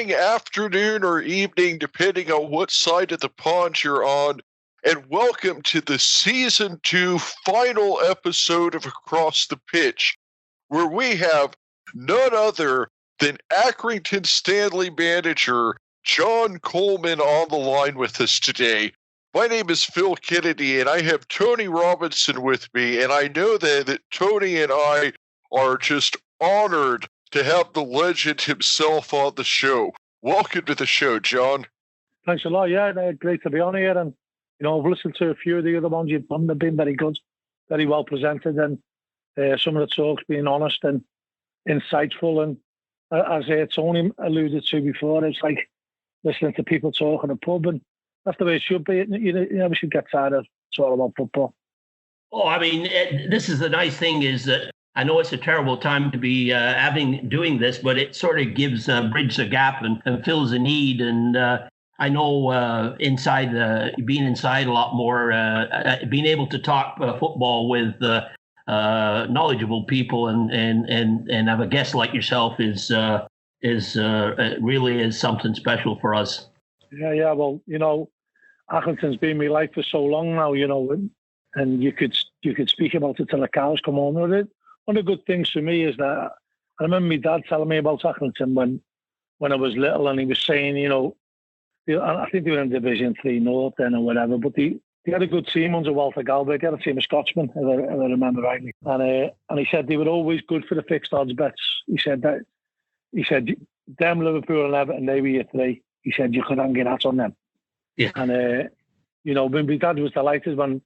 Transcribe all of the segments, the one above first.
morning, afternoon, or evening, depending on what side of the pond you're on, and welcome to the Season 2 final episode of Across the Pitch, where we have none other than Accrington Stanley manager John Coleman on the line with us today. My name is Phil Kennedy, and I have Tony Robinson with me, and I know that Tony and I are just honored to have the legend himself on the show. Welcome to the show, John. Thanks a lot. Yeah, great to be on here. And, I've listened to a few of the other ones you've done. They've been very good, very well presented. And some of the talks being honest and insightful. And as Tony alluded to before, it's like listening to people talk in a pub. And that's the way it should be. You never should get tired of talking about football. Oh, I mean, this is the nice thing is that I know it's a terrible time to be doing this, but it sort of gives bridges a gap and fills a need. And I know being inside a lot more, being able to talk football with knowledgeable people and have a guest like yourself is really is something special for us. Yeah. Well, Accrington's been my life for so long now, and you could speak about it till the cows come home with it. One of the good things for me is that I remember my dad telling me about Accrington when I was little, and he was saying, I think they were in Division 3 North then or whatever, but they had a good team under Walter Galbraith. They had a team of Scotchmen, if I remember rightly. And he said they were always good for the fixed odds bets. He said them Liverpool and Everton, they were your three. He said you could hang your hat on them. Yeah. And when my dad was delighted when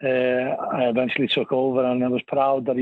I eventually took over, and I was proud that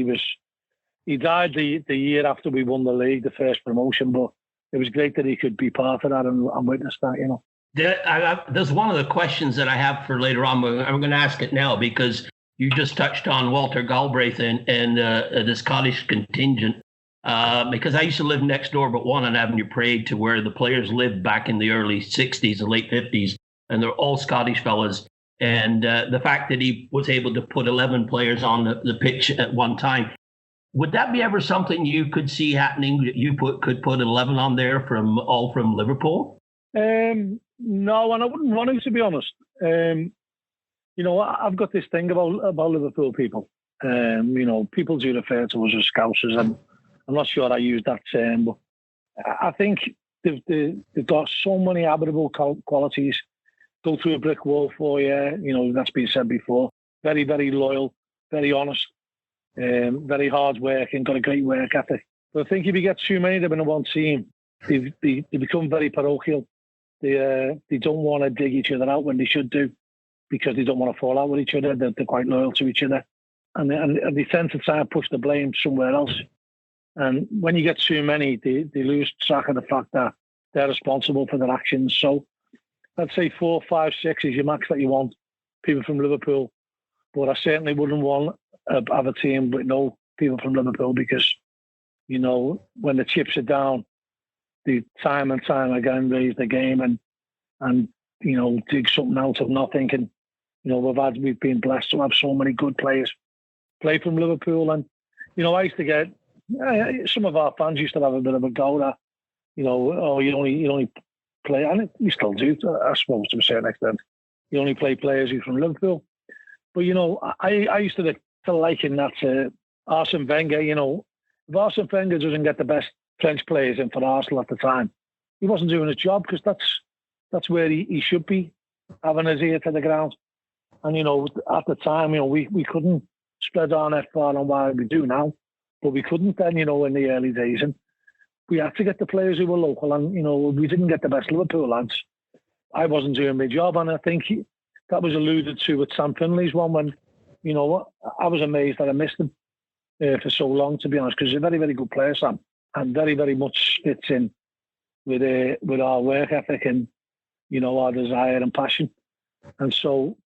he died the year after we won the league, the first promotion, but it was great that he could be part of that and witness that, There's one of the questions that I have for later on, but I'm going to ask it now because you just touched on Walter Galbraith and the Scottish contingent, because I used to live next door but one on Avenue Parade to where the players lived back in the early 60s and late 50s, and they're all Scottish fellas. And the fact that he was able to put 11 players on the pitch at one time, would that be ever something you could see happening? That you could put 11 on there from Liverpool? No, and I wouldn't want to be honest. I've got this thing about Liverpool people. People do refer to us as Scousers, and I'm not sure I use that term, but I think they've got so many admirable qualities. Go through a brick wall for you, that's been said before. Very, very loyal, very honest, very hard working, got a great work ethic. But I think if you get too many of them in one team, they become very parochial. They don't want to dig each other out when they should do, because they don't want to fall out with each other. They're quite loyal to each other. And they tend to try and push the blame somewhere else. And when you get too many, they lose track of the fact that they're responsible for their actions. So I'd say 4, 5, 6 is your max that you want, people from Liverpool. But I certainly wouldn't want to have a team with no people from Liverpool because, when the chips are down, they time and time again raise the game and dig something out of nothing. And, we've been blessed to have so many good players play from Liverpool. And, I used to get, some of our fans used to have a bit of a go that, you only play, and we still do, I suppose, to a certain extent. You only play players who are from Liverpool. But, I used to liken that to Arsene Wenger. If Arsene Wenger doesn't get the best French players in for Arsenal at the time, he wasn't doing his job, because that's where he should be, having his ear to the ground. And, at the time, we couldn't spread our net far on why we do now, but we couldn't then, in the early days. And we had to get the players who were local, and, we didn't get the best Liverpool lads. I wasn't doing my job, and I think that was alluded to with Sam Finley's one when, I was amazed that I missed him for so long, to be honest, because he's a very, very good player, Sam, and very, very much fits in with our work ethic and, our desire and passion. And so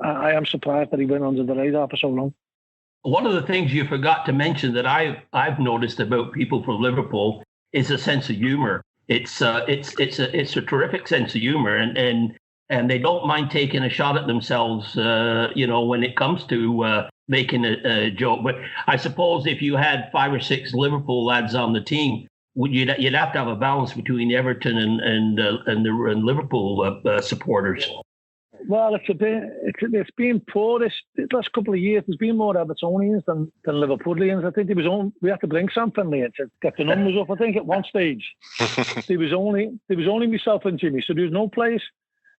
I am surprised that he went under the radar for so long. One of the things you forgot to mention that I've noticed about people from Liverpool is a sense of humor. It's a terrific sense of humor, and they don't mind taking a shot at themselves, when it comes to making a joke. But I suppose if you had 5 or 6 Liverpool lads on the team, you'd have to have a balance between Everton and Liverpool supporters. Well, it's been poor this last couple of years. There's been more Evertonians than Liverpoolians. I think we had to bring something in to get the numbers up. I think at one stage there was only myself and Jimmy, so there was no players.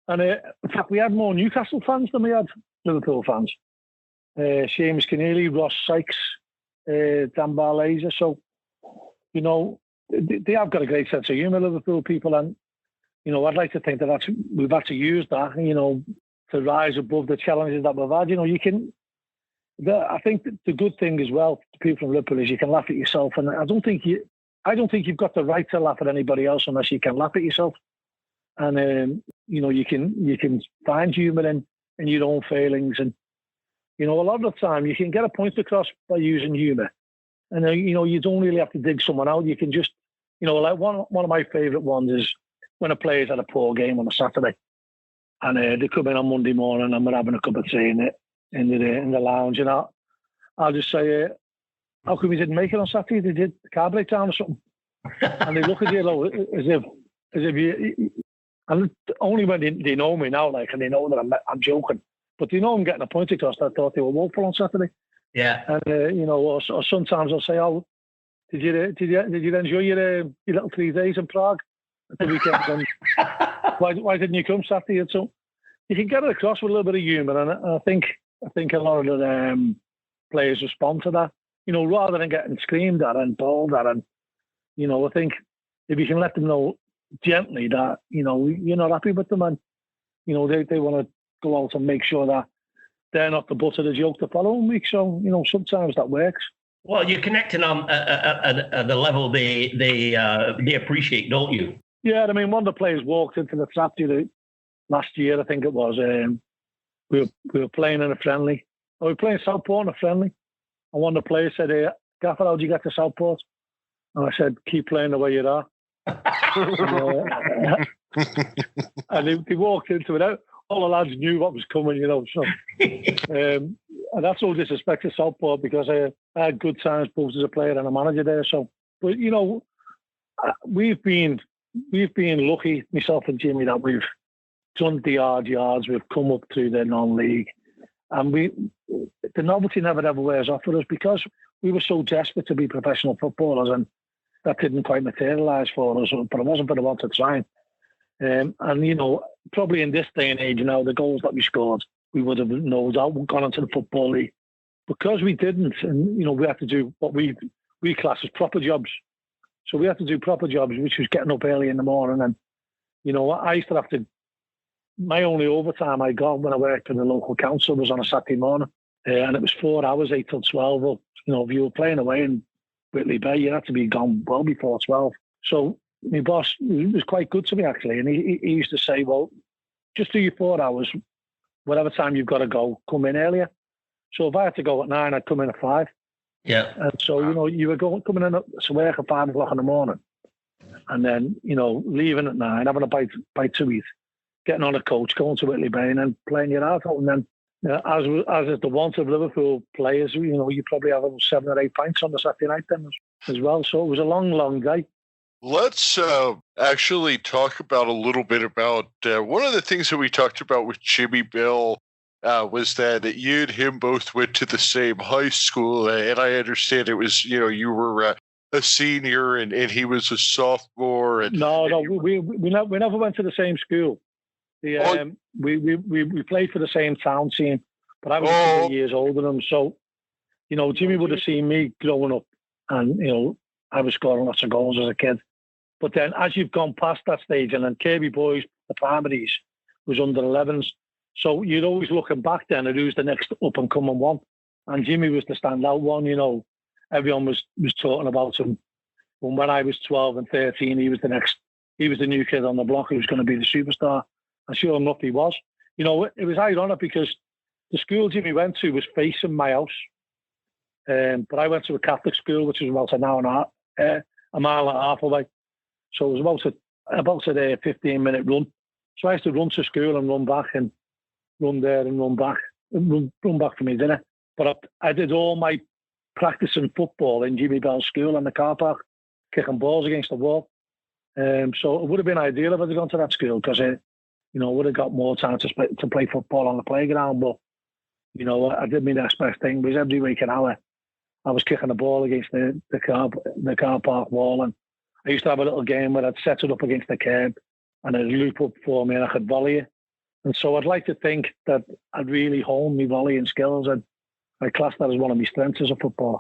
And in fact, we had more Newcastle fans than we had Liverpool fans. Seamus Keneally, Ross Sykes, Dan Barlaser. So, they have got a great sense of humour, Liverpool people, and I'd like to think that we've had to use that, to rise above the challenges that we've had. I think the good thing as well to people from Liverpool is you can laugh at yourself, and I don't think you've got the right to laugh at anybody else unless you can laugh at yourself. And you can find humour in your own failings, and a lot of the time you can get a point across by using humour, and you don't really have to dig someone out. You can just like one of my favourite ones is when a player's had a poor game on a Saturday, and they come in on Monday morning and we're having a cup of tea in the lounge, and I'll just say, how come you didn't make it on Saturday? Did the car break down or something? And they look at you as if you, and only when they know me now, and they know that I'm joking, but they know I'm getting a point across that I thought they were woeful on Saturday. Yeah. And or sometimes I'll say, oh, did you enjoy your little 3 days in Prague at the weekend? And why didn't you come Saturday? And so you can get it across with a little bit of humour, and I think a lot of the players respond to that. Rather than getting screamed at and bawled at, and I think if you can let them know gently that you're not happy with them, and they want to go out and make sure that they're not the butt of the joke the following week. So sometimes that works. Well, you're connecting on at the level they appreciate, don't you? Yeah, I mean, one of the players walked into the trap last year, I think it was. We were playing in a friendly. We were playing Southport in a friendly, and one of the players said, "Hey, Gaffer, how'd you get to Southport?" And I said, "Keep playing the way you are." And they walked into it. All the lads knew what was coming, So, and that's all disrespect to Southport, because I had good times both as a player and a manager there. So, but we've been lucky, myself and Jimmy, that we've done the hard yards. We've come up through the non-league, and the novelty never ever wears off for us, because we were so desperate to be professional footballers, and that didn't quite materialise for us. But it wasn't for the want of trying. And probably in this day and age, the goals that we scored, we would have no doubt gone into the Football League. Because we didn't, and we had to do what we class as proper jobs. So we had to do proper jobs, which was getting up early in the morning. And I used to have to. My only overtime I got when I worked in the local council was on a Saturday morning, and it was 4 hours, 8 till 12. Well, if you were playing away in Whitley Bay, you had to be gone well before 12. So my boss was quite good to me, actually, and he used to say, well, just do your 4 hours, whatever time you've got to go, come in earlier. So if I had to go at 9, I'd come in at 5. Yeah. And so, you were coming in to work at 5 o'clock in the morning, and then, leaving at 9, having a bite to eat, getting on a coach, going to Whitley Bay, and then playing your heart out. And then, as is the want of Liverpool players, you probably have 7 or 8 pints on the Saturday night then as well. So it was a long, long day. Let's actually talk about a little bit about one of the things that we talked about with Jimmy Bill was that you and him both went to the same high school, and I understand it was, you were a senior and he was a sophomore. And, no, we never went to the same school. We played for the same town team, but I was a couple of years older than him. So, Jimmy would have seen me growing up, and I was scoring lots of goals as a kid. But then, as you've gone past that stage, and then Kirby Boys, the primaries, was under 11s. So you're always looking back then at who's the next up and coming one. And Jimmy was the standout one. Everyone was talking about him. When I was 12 and 13, he was the new kid on the block who was going to be the superstar. And sure enough, he was. It was ironic because the school Jimmy went to was facing my house. But I went to a Catholic school, which was about a mile and a half away. So it was about a 15-minute run. So I used to run to school and run back, and run there and run back for my dinner. But I did all my practicing football in Jimmy Bell's school in the car park. kicking balls against the wall. So it would have been ideal if I'd gone to that school because would have got more time to play football on the playground. But I did my next best thing because every week and hour I was kicking the ball against the car park wall, and I used to have a little game where I'd set it up against the curb and it'd loop up for me and I could volley it. And so I'd like to think that I'd really honed my volleying skills, and I class that as one of my strengths as a footballer.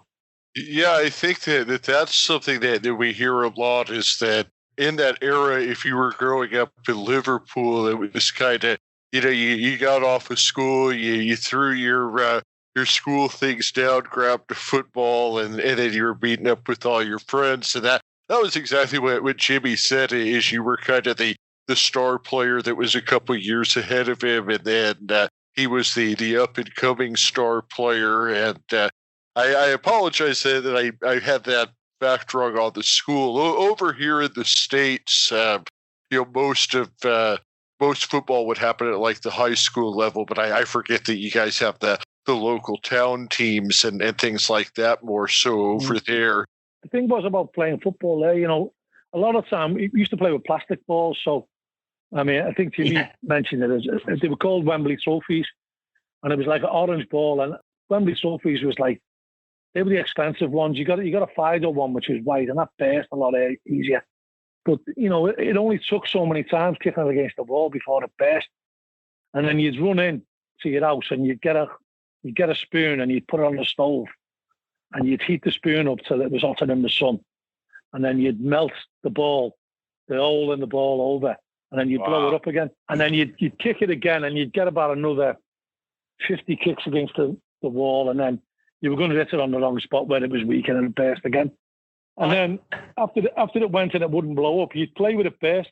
Yeah, I think that's something that we hear a lot, is that in that era, if you were growing up in Liverpool, it was kind of, you got off of school, you threw your school things down, grabbed a football, and then you were meeting up with all your friends. And that was exactly what Jimmy said, is you were kind of the star player that was a couple years ahead of him, and then he was the up-and-coming star player. And I apologize that I had that fact wrong on the school. Over here in the States, most football would happen at like the high school level, but I forget that you guys have the local town teams and things like that more so over there. The thing was about playing football there, a lot of time we used to play with plastic balls. So, I mean, I think Jimmy mentioned it. They were called Wembley trophies, and it was like an orange ball. And Wembley trophies was like, they were the expensive ones. You got a Fido one, which was white, and that burst a lot easier. But, it only took so many times kicking it against the wall before it burst. And then you'd run in to your house and you'd get a spoon and you'd put it on the stove and you'd heat the spoon up till it was hotter than the sun. And then you'd melt the hole in the ball over, and then you'd blow it up again. And then you'd kick it again and you'd get about another 50 kicks against the wall, and then you were going to hit it on the wrong spot where it was weak and it burst again. And then after it went and it wouldn't blow up, you'd play with it burst,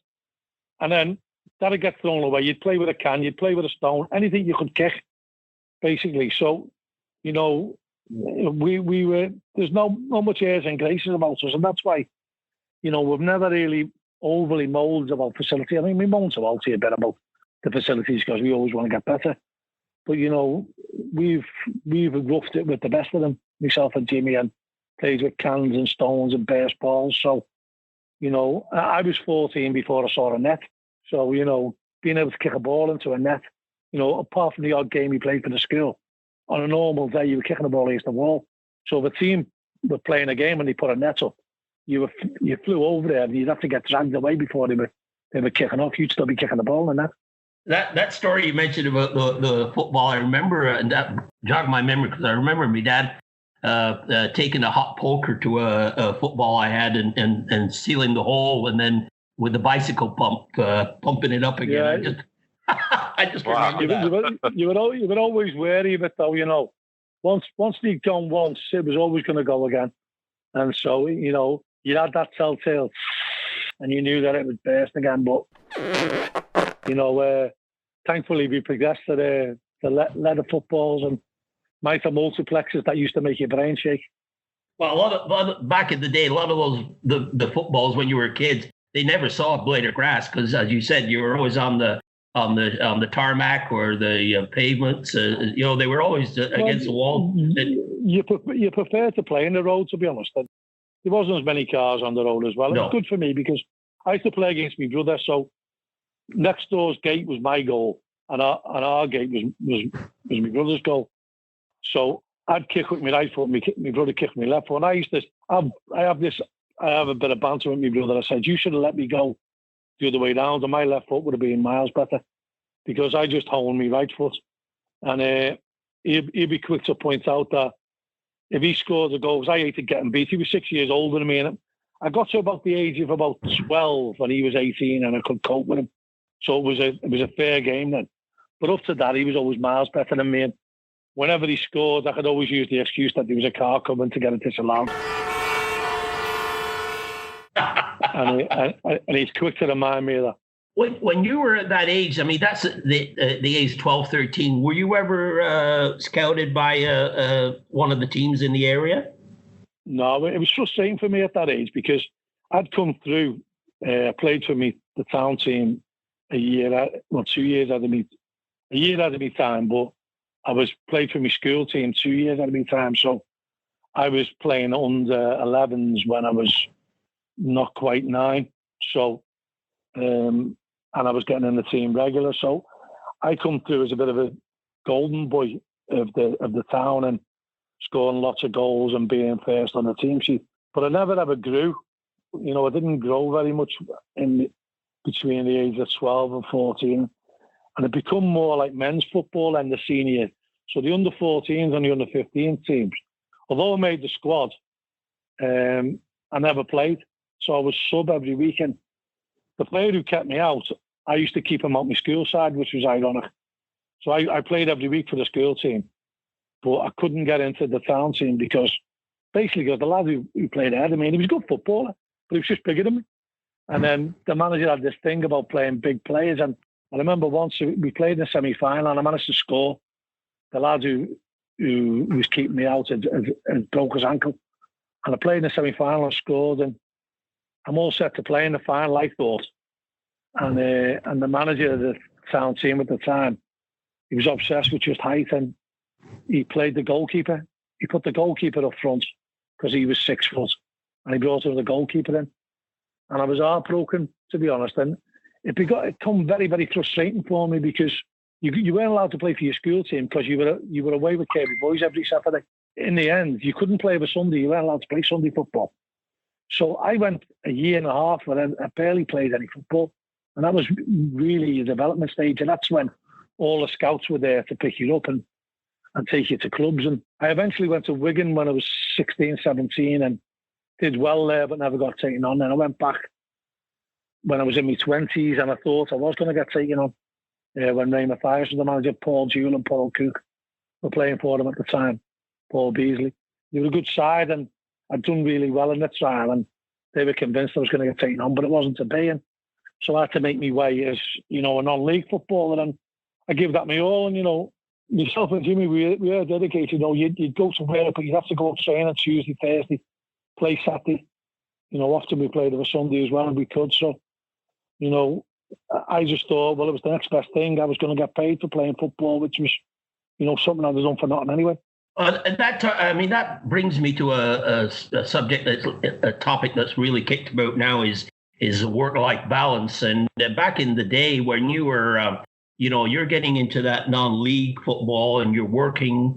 and then that'd get thrown away. You'd play with a can, you'd play with a stone, anything you could kick, basically. So, we were, there's no much airs and graces about us, and that's why, we've never really overly moaned about facility. I mean, we moan to Alty a bit about the facilities because we always want to get better. But, we've roughed it with the best of them, myself and Jimmy, and played with cans and stones and burst balls. So, I was 14 before I saw a net. So, being able to kick a ball into a net, apart from the odd game you played for the school, on a normal day, you were kicking the ball against the wall. So if a team were playing a game and they put a net up, you flew over there and you'd have to get dragged away before they were kicking off. You'd still be kicking the ball in the net. That story you mentioned about the football, I remember, and that jogged my memory because I remember my dad taking a hot poker to a football I had and sealing the hole, and then with the bicycle pump, pumping it up again. Yeah. I just remember that. You were always wary of it, though. Once they'd gone once, it was always going to go again, and so you had that telltale, and you knew that it would burst again. But thankfully we progressed to the leather footballs and micro multiplexes that used to make your brain shake. Well, a lot of back in the day, a lot of those the footballs when you were kids, they never saw a blade of grass because, as you said, you were always on the tarmac or the pavements. They were always against the wall. You prefer to play in the road, to be honest. There wasn't as many cars on the road as well. It was good for me because I used to play against my brother. So next door's gate was my goal, and our gate was my brother's goal. So I'd kick with my right foot, my brother kicked with my left foot. And I have a bit of banter with my brother. I said, you should have let me go the other way round, and my left foot would have been miles better because I just honed my right foot. And he'd be quick to point out that if he scored a goal, because I hated getting beat. He was 6 years older than me, and I got to about the age of about 12 when he was 18, and I could cope with him. So it was a fair game then. But up to that, he was always miles better than me. And whenever he scored, I could always use the excuse that there was a car coming to get it disallowed. and he's quick to remind me of that. When you were at that age, I mean, that's the age 12, 13. Were you ever scouted by one of the teams in the area? No, it was frustrating for me at that age because I'd come through, played for the town team 2 years out of me, a year out of my time, but I was played for my school team 2 years out of my time. So I was playing under 11s when I was not quite 9. So, and I was getting in the team regular. So I come through as a bit of a golden boy of the town and scoring lots of goals and being first on the team sheet. But I never ever grew. I didn't grow very much between the age of 12 and 14. And it become more like men's football and the senior. So the under 14s and the under 15 teams, although I made the squad, I never played. So I was sub every weekend. The player who kept me out, I used to keep him out my school side, which was ironic. So I played every week for the school team, but I couldn't get into the town team because the lad who played ahead of me, and he was a good footballer, but he was just bigger than me. And then the manager had this thing about playing big players. And I remember once we played in the semi-final and I managed to score. The lad who was keeping me out had broke his ankle. And I played in the semi-final and scored. And I'm all set to play in the final, I thought. And the manager of the town team at the time, he was obsessed with just height. And he played the goalkeeper. He put the goalkeeper up front because he was 6 foot. And he brought the goalkeeper in. And I was heartbroken, to be honest. And it became very, very frustrating for me because you weren't allowed to play for your school team because you were away with Kirby Boys every Saturday. In the end, you couldn't play over Sunday. You weren't allowed to play Sunday football. So I went a year and a half where I barely played any football. And that was really a development stage. And that's when all the scouts were there to pick you up and take you to clubs. And I eventually went to Wigan when I was 16, 17 and did well there, but never got taken on. Then I went back when I was in my 20s and I thought I was going to get taken on. When Ray Mathias was the manager, Paul Jewell and Paul Cook were playing for them at the time, Paul Beasley. They were a good side and I'd done really well in the trial and they were convinced I was going to get taken on, but it wasn't to be. And so I had to make my way as, a non-league footballer and I give that my all. And, myself and Jimmy, we were dedicated. You'd go to work, but you'd have to go train on Tuesday, Thursday, play Saturday. Often we played on a Sunday as well and we could. So, I just thought, well, it was the next best thing. I was going to get paid for playing football, which was, something I was done for nothing anyway. And that brings me to a subject a topic that's really kicked about now is work-life balance. And back in the day when you were, you're getting into that non-league football and you're working,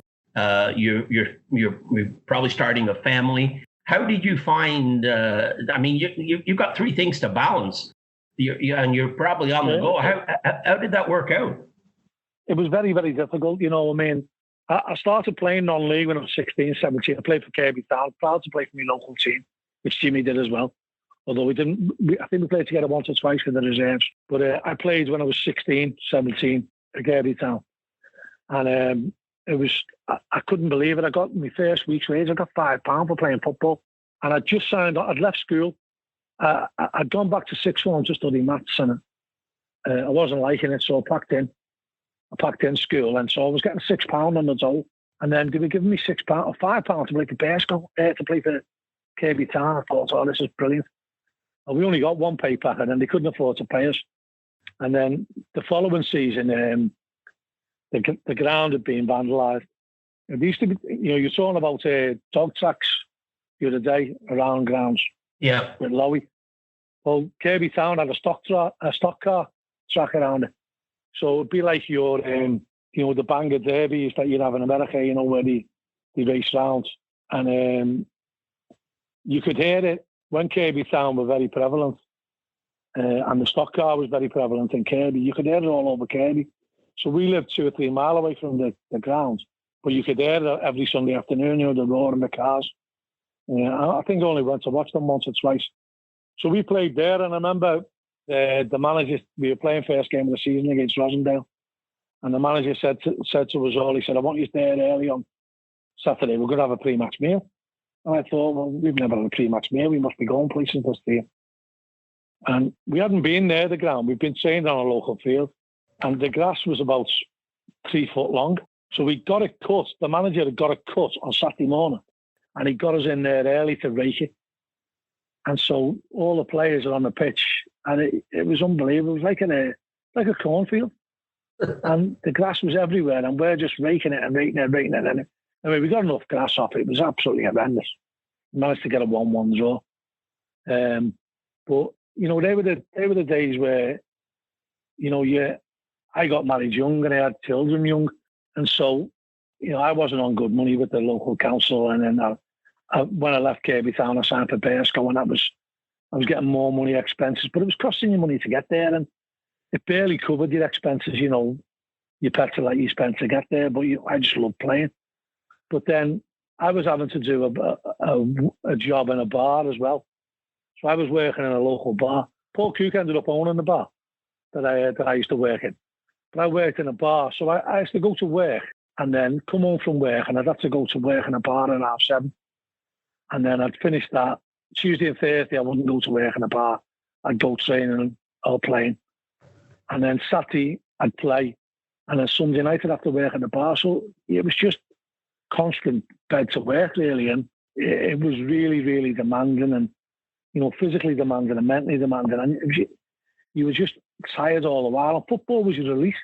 you're probably starting a family. How did you find? You've got 3 things to balance. And you're probably on the go. How did that work out? It was very, very difficult. I started playing non-league when I was 16, 17. I played for Kirby Town. Proud to play for my local team, which Jimmy did as well. Although I think we played together once or twice for the reserves. But I played when I was 16, 17 at Kirby Town. And it was, I couldn't believe it. I got my first week's wage. I got £5 for playing football. And I'd just signed up. I'd left school. I'd gone back to sixth form to study maths and I wasn't liking it, so I packed in school, and so I was getting £6 on the dole, and then they were giving me £6 or £5 to play for Bearsco, to play for Kirby Town. I thought, oh, this is brilliant. And we only got 1 pay packet, and they couldn't afford to pay us. And then the following season, the ground had been vandalised. It used to be, you're talking about dog tracks the other day around grounds. Yeah, with Lowy. Well, Kirby Town had a stock car track around it. So it'd be like your, the Bangor derbies that you'd have in America, where they race round. And you could hear it when Kirby Town were very prevalent. And the stock car was very prevalent in Kirby. You could hear it all over Kirby. So we lived 2 or 3 miles away from the ground. But you could hear it every Sunday afternoon, the roar in the cars. I think I only went to watch them once or twice. So we played there, and I remember the manager, we were playing first game of the season against Rosendale, and the manager said to us all, he said, I want you there early on Saturday. We're going to have a pre-match meal. And I thought, well, we've never had a pre-match meal. We must be going places this year. And we hadn't been near the ground. We'd been trained on a local field, and the grass was about 3 foot long. So we got it cut. The manager had got it cut on Saturday morning. And he got us in there early to rake it. And so all the players are on the pitch, and it was unbelievable. It was like a cornfield. And the grass was everywhere, and we're just raking it. And we got enough grass off it. It was absolutely horrendous. We managed to get a 1-1 draw. But they were the days where I got married young and I had children young, and so I wasn't on good money with the local council. And then when I left Kirby Town, I signed for Bearsco, and I was getting more money expenses, but it was costing you money to get there, and it barely covered your expenses. Your petrol that you spent to get there. But I just loved playing. But then I was having to do a job in a bar as well. So I was working in a local bar. Paul Cook ended up owning the bar that I used to work in. But I worked in a bar, so I used to go to work and then come home from work, and I'd have to go to work in a bar at 7:30. And then I'd finish that. Tuesday and Thursday, I wouldn't go to work in a bar. I'd go training or playing. And then Saturday, I'd play. And then Sunday night, I'd have to work in the bar. So it was just constant bed to work, really. And it was really, really demanding, and, physically demanding and mentally demanding. And you were just tired all the while. And football was your release.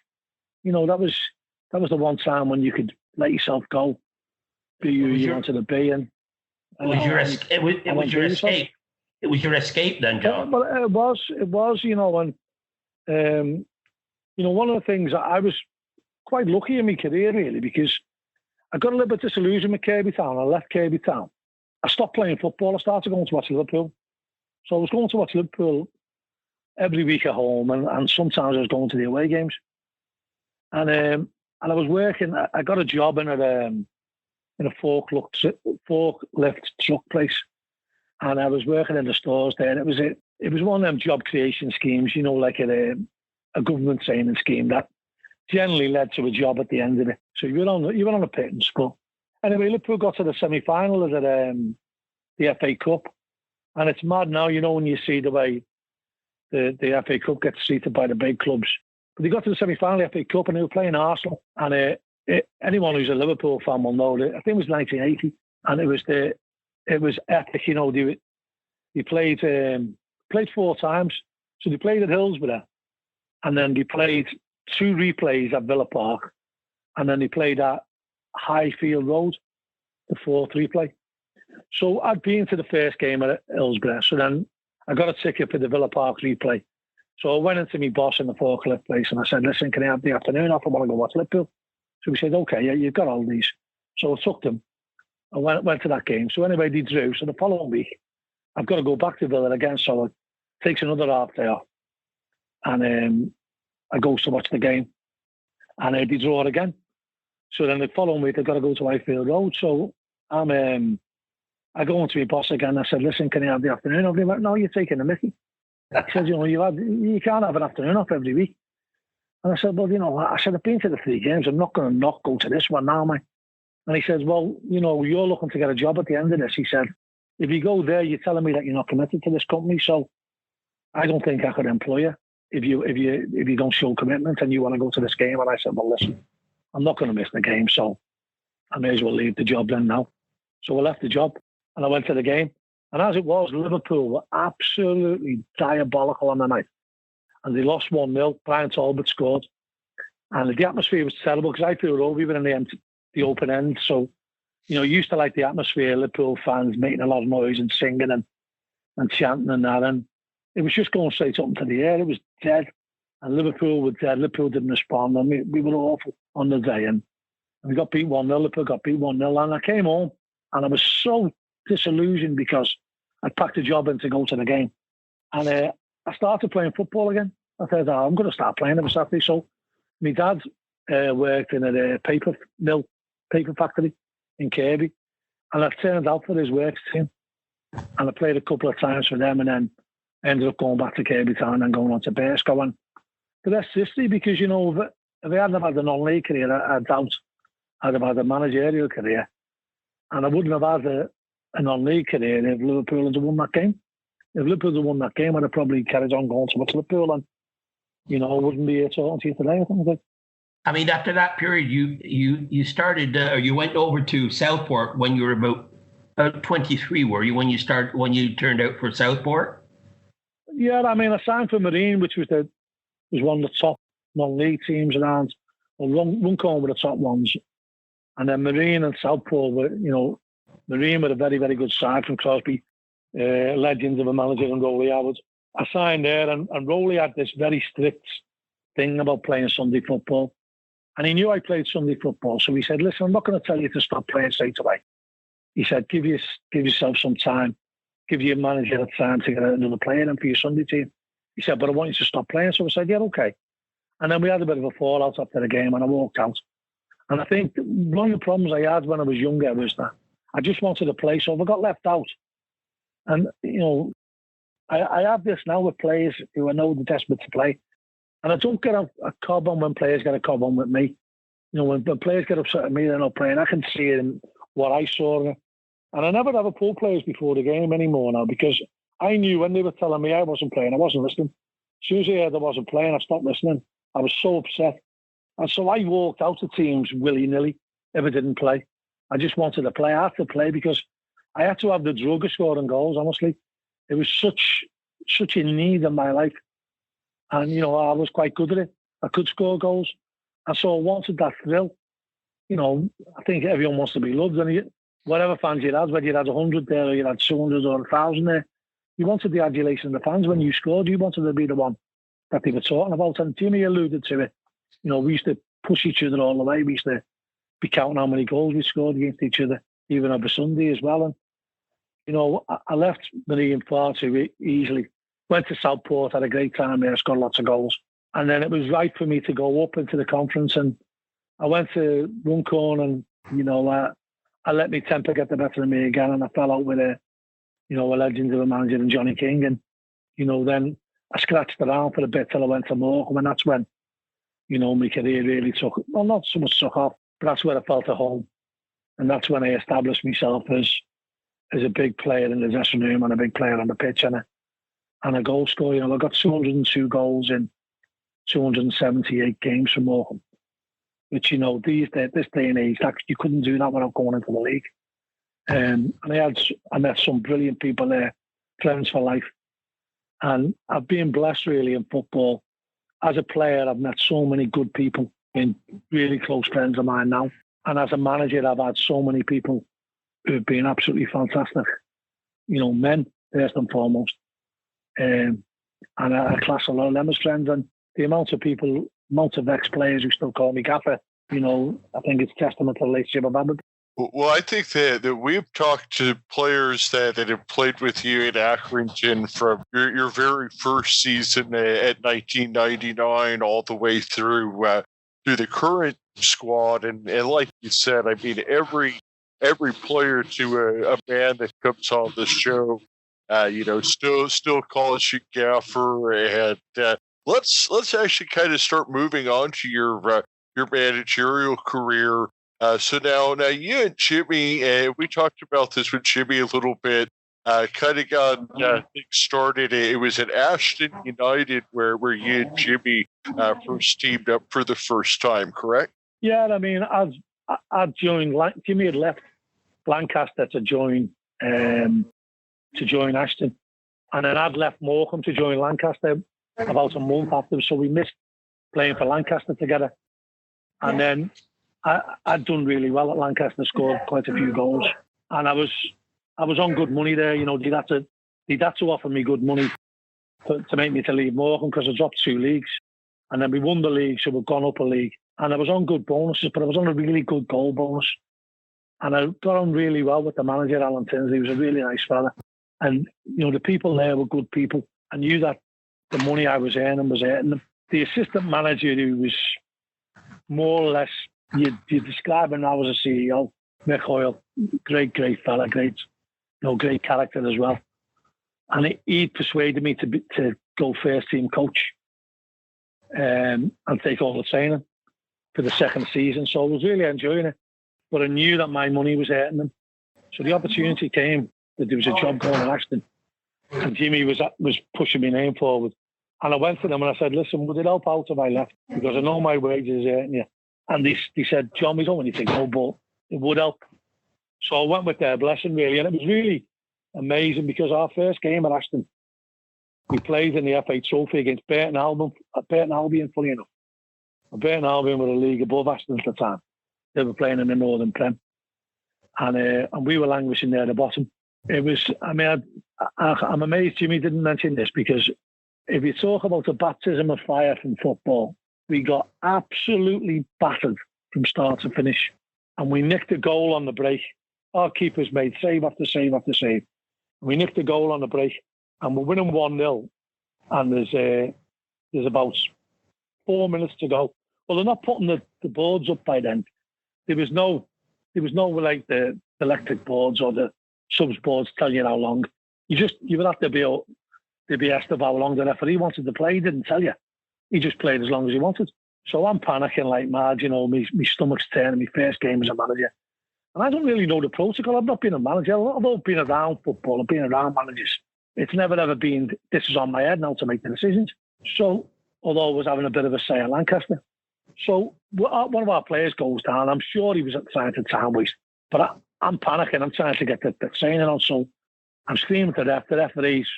That was the one time when you could let yourself go, be who you wanted to be. And it was your escape. It was your escape then, John. But it was, and one of the things I was quite lucky in my career, really, because I got a little bit disillusioned with Kirby Town. I left Kirby Town. I stopped playing football. I started going to watch Liverpool. So I was going to watch Liverpool every week at home, and sometimes I was going to the away games. And I was working. I got a job in a forklift truck place, and I was working in the stores there. And it was one of them job creation schemes, like a government training scheme that generally led to a job at the end of it. So you were on a pittance. But anyway, Liverpool got to the semi-final of the FA Cup, and it's mad now, when you see the way the FA Cup gets treated by the big clubs. But they got to the semi-final of the FA Cup, and they were playing Arsenal. And anyone who's a Liverpool fan will know that I think it was 1980, and it was epic. They played 4 times. So they played at Hillsborough, and then they played 2 replays at Villa Park, and then they played at Highfield Road, the 4th replay. So I'd been to the first game at Hillsborough, so then I got a ticket for the Villa Park replay. So I went into my boss in the forklift place, and I said, "Listen, can I have the afternoon off? I want to go watch Liverpool." So he said, "Okay, yeah, you've got all these." So I took them. I went to that game. So anyway, they drew. So the following week, I've got to go back to Villa again, so it takes another half day off. And I go to watch the game, and they draw it again. So then the following week, I've got to go to Highfield Road. So I go into my boss again. I said, "Listen, can I have the afternoon off?" He went, "No, you're taking the mickey." I said, "You can't have an afternoon off every week." And I said, "Well, I've been to the 3 games. I'm not going to not go to this one now, mate." And he says, "Well, you're looking to get a job at the end of this." He said, "If you go there, you're telling me that you're not committed to this company. So I don't think I could employ you if you don't show commitment and you want to go to this game." And I said, "Well, listen, I'm not going to miss the game, so I may as well leave the job then now." So I left the job and I went to the game. And as it was, Liverpool were absolutely diabolical on the night. And they lost 1-0. Brian Talbot scored. And the atmosphere was terrible because I flew over. We were in the open end. So, you used to like the atmosphere, Liverpool fans making a lot of noise and singing and chanting and that. And it was just going straight up into the air. It was dead. And Liverpool were dead. Liverpool didn't respond. And we were awful on the day. And we got beat 1-0. Liverpool got beat 1-0. And I came home and I was so disillusioned because I packed a job in to go to the game. And I started playing football again. I said, I'm going to start playing every Saturday. So my dad worked in a paper factory in Kirby. And I turned out for his works team. And I played a couple of times for them, and then ended up going back to Kirby Town and going on to Bearsco. And the rest is history, because, if I hadn't had a non-league career, I doubt I'd have had a managerial career. And I wouldn't have had a non-league career if Liverpool had won that game. If Liverpool had won that game, I'd have probably carried on going to Liverpool, and I wouldn't be here talking to you today, I think. I mean, after that period, you started, or you went over to Southport when you were about 23, were you, when you turned out for Southport? Yeah, I mean, I signed for Marine, which was one of the top non-league teams around. Well, Runcorn were the top ones, and then Marine and Southport were, Marine were a very, very good side from Crosby. legends of a manager and Rowley Howard. I signed there, and Rowley had this very strict thing about playing Sunday football. And he knew I played Sunday football. So he said, listen, I'm not going to tell you to stop playing straight away. He said, give yourself some time. Give your manager the time to get another player in for your Sunday team. He said, but I want you to stop playing. So I said, yeah, okay. And then we had a bit of a fallout after the game, and I walked out. And I think one of the problems I had when I was younger was that I just wanted to play, so if I got left out. And, you know, I have this now with players who I know they're desperate to play. And I don't get a cob on when players get a cob on with me. You know, when players get upset at me, they're not playing. I can see it in what I saw. And I never ever pull players before the game anymore now, because I knew when they were telling me I wasn't playing, I wasn't listening. As soon as I heard I wasn't playing, I stopped listening. I was so upset. And so I walked out of teams willy-nilly if I didn't play. I just wanted to play. I had to play because I had to have the drug of scoring goals, honestly. It was such a need in my life. And, you know, I was quite good at it. I could score goals. And so I wanted that thrill. You know, I think everyone wants to be loved. And whatever fans you had, whether you had 100 there or you had 200 or 1,000 there, you wanted the adulation of the fans when you scored. You wanted to be the one that they were talking about. And Jimmy alluded to it. You know, we used to push each other all the way. We used to be counting how many goals we scored against each other, even over Sunday as well. And, you know, I left Marine far too easily. Went to Southport, had a great time there, scored lots of goals. And then it was right for me to go up into the conference. And I went to Runcorn and, you know, I let my temper get the better of me again. And I fell out with a legend of a manager in Johnny King. And, you know, then I scratched around for a bit till I went to Morecambe. And that's when, you know, my career really not so much took off, but that's where I felt at home. And that's when I established myself as a big player in the dressing room and a big player on the pitch and a goal scorer. You know, I got 202 goals in 278 games from Morecambe, which, you know, this day and age, you couldn't do that without going into the league. And I met some brilliant people there, friends for life. And I've been blessed really in football. As a player, I've met so many good people, and really close friends of mine now. And as a manager, I've had so many people who've been absolutely fantastic. You know, men, first and foremost. And I class a lot of them as friends. And the amount of ex-players who still call me Gaffer, you know, I think it's testament to the relationship I've had with them. Well, I think that we've talked to players that have played with you in Accrington from your very first season at 1999 all the way through the current squad. And like you said, I mean, every player to a man that comes on the show, you know, still calls you Gaffer. And let's actually kind of start moving on to your managerial career. So now you and Jimmy, we talked about this with Jimmy a little bit, kind of got things started. It was at Ashton United where you and Jimmy first teamed up for the first time, correct? Yeah, I mean, I'd joined, Jimmy had left Lancaster to join Ashton. And then I'd left Morecambe to join Lancaster about a month after, so we missed playing for Lancaster together. And then I'd done really well at Lancaster, scored quite a few goals, and I was on good money there. You know, they'd had to offer me good money to make me to leave Morecambe because I dropped 2 leagues, and then we won the league, so we've gone up a league. And I was on good bonuses, but I was on a really good goal bonus, and I got on really well with the manager, Alan Tinsley. He was a really nice fella, and you know the people there were good people. I knew that the money I was earning was hurting them. The assistant manager, who was more or less, you describe him now as a CEO, Mick Hoyle, great fella, great character as well. And he persuaded me to go first team coach and take all the training for the second season. So I was really enjoying it, but I knew that my money was hurting them. So the opportunity came that there was a job going in Ashton, and Jimmy was pushing my name forward. And I went to them and I said, listen, would it help out if I left? Because I know my wages are hurting you. And they said, John, we don't want you to go, but it would help. So I went with their blessing, really. And it was really amazing because our first game at Ashton, we played in the FA Trophy against Burton Albion, funny enough. And Burton Albion were a league above Ashton at the time. They were playing in the Northern Prem. And we were languishing there at the bottom. It was, I mean, I'm amazed Jimmy didn't mention this, because if you talk about the baptism of fire from football, we got absolutely battered from start to finish. And we nicked a goal on the break. Our keepers made save after save after save. We nicked a goal on the break, and we're winning 1-0. And there's about 4 minutes to go. Well, they're not putting the boards up by then. There was no like the electric boards or the subs boards telling you how long. You would have to be asked of how long the referee wanted to play. He didn't tell you. He just played as long as he wanted. So I'm panicking like mad, you know, my stomach's turning, my first game as a manager. And I don't really know the protocol. I've not been a manager. Although I've been around football, I've been around managers. It's never ever been, this is on my head now to make the decisions. So, although I was having a bit of a say at Lancaster. So one of our players goes down. I'm sure he was trying to time waste. But I'm panicking. I'm trying to get the training on. So I'm screaming to the referee's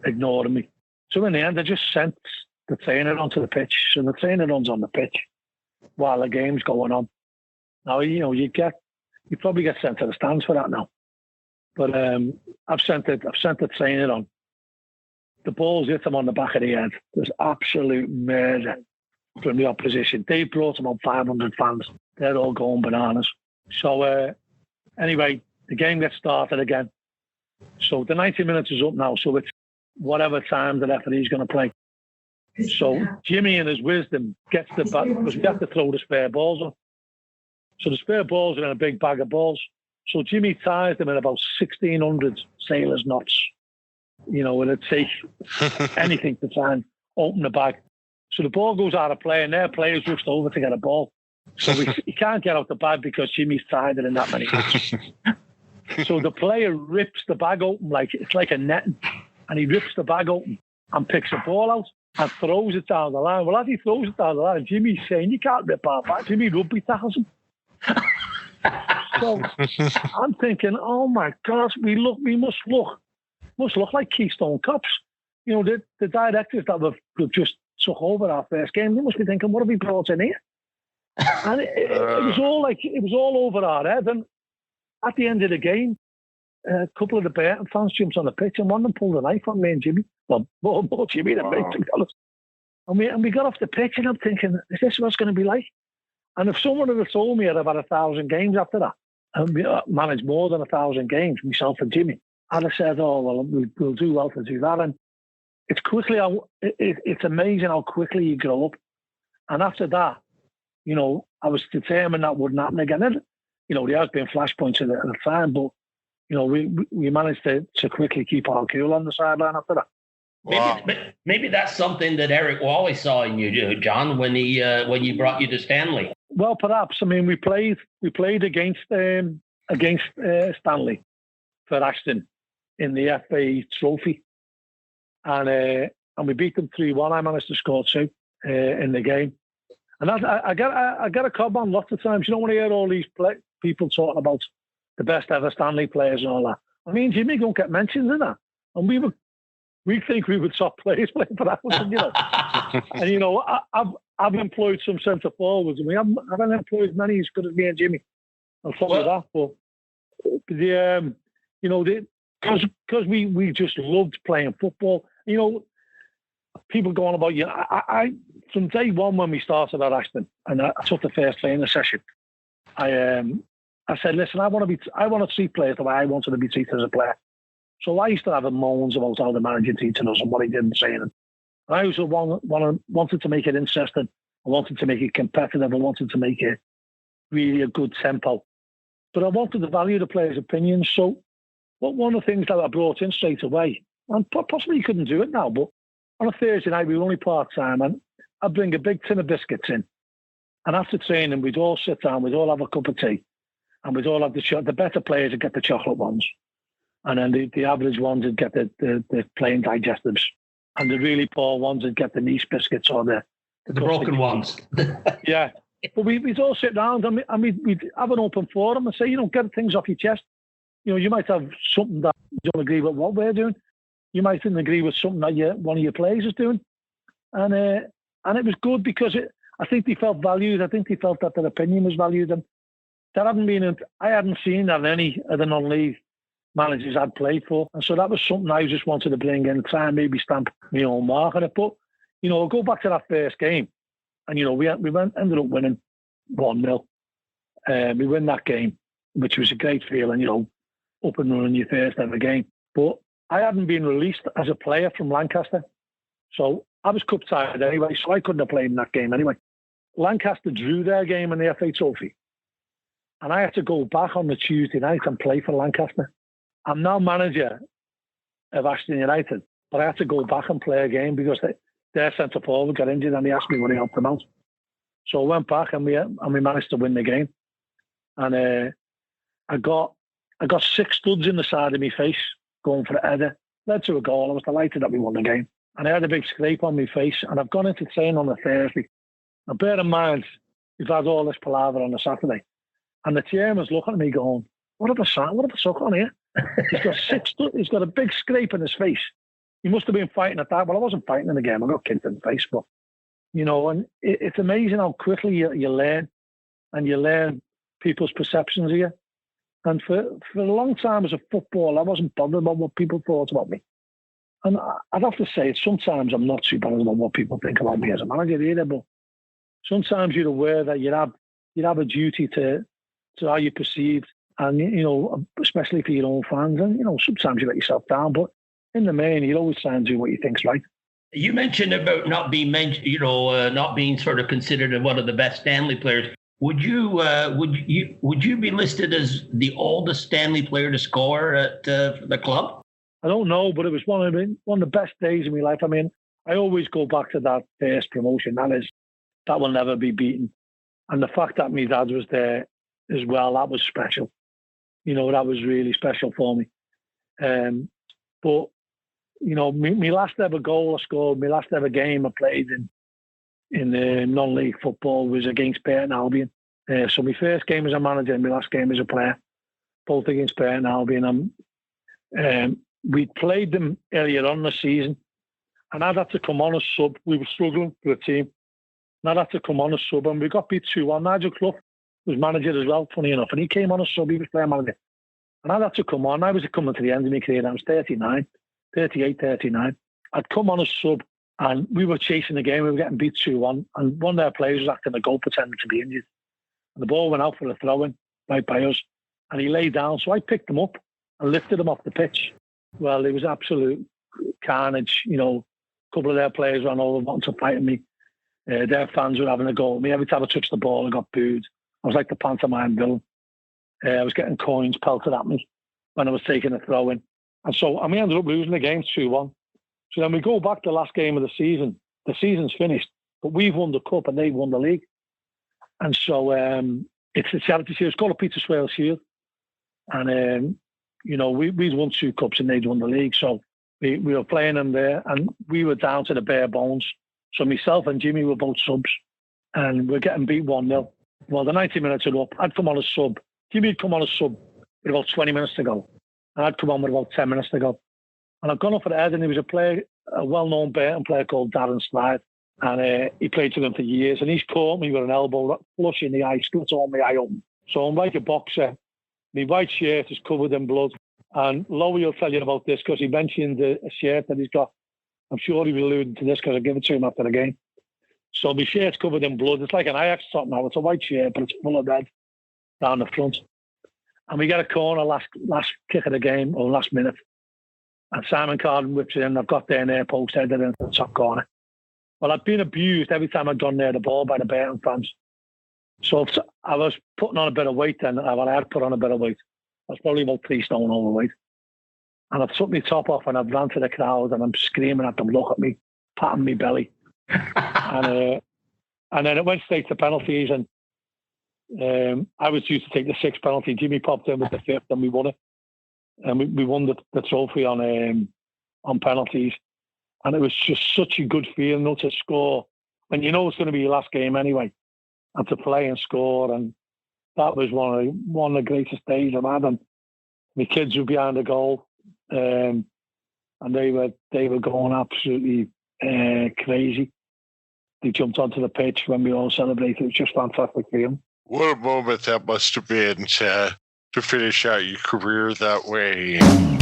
ignoring me. So in the end, I just sent the trainer onto the pitch. So the trainer runs on the pitch while the game's going on. Now, you know, you probably get sent to the stands for that now. But I've sent the trainer on. The balls hit him on the back of the head. There's absolute murder from the opposition. They brought them on 500 fans. They're all going bananas. So anyway, the game gets started again. So the 90 minutes is up now. So it's whatever time the referee's going to play. So Jimmy, in his wisdom, gets the bat, because we have to throw the spare balls on. So the spare balls are in a big bag of balls. So Jimmy ties them in about 1,600 sailors' knots. You know, it'd take anything to try and open the bag. So the ball goes out of play, and their players rushed over to get a ball. So he can't get out the bag because Jimmy's tied it in that many knots. So the player rips the bag open like it's like a netting, and he rips the bag open and picks the ball out and throws it down the line. Well, as he throws it down the line, Jimmy's saying, "You can't rip our bag." Jimmy rugby tackles him. So I'm thinking, oh my God, we must look like Keystone Cops. You know, the directors that we've just took over our first game, they must be thinking, what have we brought in here? And it was all over our head. And at the end of the game, a couple of the Burton fans jumped on the pitch, and one of them pulled a knife on me and Jimmy. Well, more Jimmy than me, to be honest. And we got off the pitch, and I'm thinking, is this what it's going to be like? And if someone had told me I'd have had 1,000 games after that, and managed more than 1,000 games, myself and Jimmy, I'd have said, oh, well, we'll do well to do that. And it's it's amazing how quickly you grow up. And after that, you know, I was determined that wouldn't happen again. And, you know, there has been flashpoints at the time, but, you know, we managed to quickly keep our cool on the sideline after that. Wow. Maybe that's something that Eric Wally saw in you, John, when he brought you to Stanley. Well, perhaps. I mean, we played against Stanley for Ashton in the FA Trophy, and we beat them 3-1. I managed to score 2 in the game, and I get a comment lots of times. You don't want to hear all these people talking about the best ever Stanley players and all that. I mean, Jimmy don't get mentions in that, and we think we were top players playing for Ashton, you know. And you know, I've employed some centre forwards, and we haven't employed many as good as me and Jimmy. I'll follow that, but you know, because we just loved playing football. You know, people go on about you. I from day one when we started at Ashton, and I took the first training session. I said, listen, I want to treat players the way I wanted to be treated as a player. So I used to have moans about how the manager treated us and what he didn't say. And I also wanted to make it interesting. I wanted to make it competitive. I wanted to make it really a good tempo. But I wanted to value the players' opinions. So one of the things that I brought in straight away, and possibly you couldn't do it now, but on a Thursday night, we were only part-time, and I'd bring a big tin of biscuits in. And after training, we'd all sit down, we'd all have a cup of tea, and we'd all have the better players would get the chocolate ones. And then the average ones would get the plain digestives. And the really poor ones would get the nice biscuits or the broken ones. Yeah. But we'd all sit down and we'd have an open forum and say, you know, get things off your chest. You know, you might have something that you don't agree with what we're doing. You might not agree with something that one of your players is doing. And it was good because I think they felt valued. I think they felt that their opinion was valued. And I hadn't seen that in any of the non-league managers I'd played for. And so that was something I just wanted to bring in, try and maybe stamp my own mark on it. But, I'll go back to that first game. And, we ended up winning 1-0. We win that game, which was a great feeling, up and running your first ever game. But I hadn't been released as a player from Lancaster. So I was cup tied anyway, so I couldn't have played in that game anyway. Lancaster drew their game in the FA Trophy. And I had to go back on the Tuesday night and play for Lancaster. I'm now manager of Ashton United, but I had to go back and play a game because their centre forward got injured and they asked me would I help them out. So I went back and we managed to win the game. And I got 6 studs in the side of my face going for a header. Led to a goal. I was delighted that we won the game. And I had a big scrape on my face. And I've gone into training on a Thursday. Now bear in mind, we've had all this palaver on a Saturday. And the chairman's looking at me going, what have I suck on here? He's got a big scrape in his face. He must have been fighting at that. Well, I wasn't fighting in the game. I got kicked in the face. But, and it's amazing how quickly you learn. And you learn people's perceptions of you. And for a long time as a footballer, I wasn't bothered about what people thought about me. And I'd have to say, sometimes I'm not too bothered about what people think about me as a manager either, but sometimes you're aware that you have a duty to how you're perceived, and, especially for your own fans. And, sometimes you let yourself down, but in the main, you're always trying to do what you think's right. You mentioned about not being not being sort of considered one of the best Stanley players. Would you be listed as the oldest Stanley player to score at the club? I don't know, but it was one of the best days of my life. I mean, I always go back to that first promotion. That will never be beaten. And the fact that my dad was there as well, that was special. That was really special for me. But my last ever goal I scored, my last ever game I played in non-league football was against Burton Albion. So my first game as a manager and my last game as a player, both against Burton Albion. We played them earlier on in the season, and I'd had to come on as sub. We were struggling for a team, and I'd had to come on as sub, and we got beat 2-1. Nigel Clough was manager as well, funny enough, and he came on as sub. He was player manager, and I'd had to come on. I was coming to the end of my career. I was 39. I'd come on as sub, and we were chasing the game. We were getting beat 2-1, and one of their players was acting a goal, pretending to be injured. And the ball went out for a throw-in right by us, and he lay down. So I picked him up and lifted him off the pitch. Well, it was absolute carnage. A couple of their players ran over wanting to fight me. Their fans were having a go at me. Every time I touched the ball, I got booed. I was like the pantomime villain. I was getting coins pelted at me when I was taking a throw-in. And we ended up losing the game 2-1. So then we go back to the last game of the season. The season's finished, but we've won the cup and they've won the league. And so it's a charity shield. It's called a Peter Swale Shield. And, we'd won 2 cups and they'd won the league. So we were playing them there and we were down to the bare bones. So myself and Jimmy were both subs and we're getting beat 1-0. Well, the 90 minutes are up. I'd come on as sub. Jimmy would come on as sub with about 20 minutes to go. And I'd come on with about 10 minutes to go. And I'd gone up for the head, and there was a well-known Burton player called Darren Slide. And he played for them for years. And he's caught me with an elbow flush in the eye, split all my eye open. So I'm like a boxer. My white shirt is covered in blood. And Lowy will tell you about this because he mentioned a shirt that he's got. I'm sure he was alluding to this because I give it to him after the game. So my shirt's covered in blood. It's like an Ajax top now. It's a white shirt, but it's full of red down the front. And we get a corner last kick of the game, or last minute. And Simon Carden whips it in. I've got there in there, post headed into the top corner. Well, I'd been abused every time I'd gone near the ball by the Burton fans. So I was putting on a bit of weight then. I had put on a bit of weight. I was probably about 3 stone overweight. And I've took my top off and I've ran to the crowd and I'm screaming at them, look at me, patting me belly. and then it went straight to penalties and I was due to take the 6th penalty. Jimmy popped in with the 5th and we won it. And we won the trophy on penalties. And it was just such a good feeling to score. And you know it's going to be your last game anyway. And to play and score. And that was one of the greatest days I've had. And my kids were behind the goal. And they were going absolutely crazy. They jumped onto the pitch when we all celebrated. It was just fantastic feeling. What a moment that must have been to to finish out your career that way.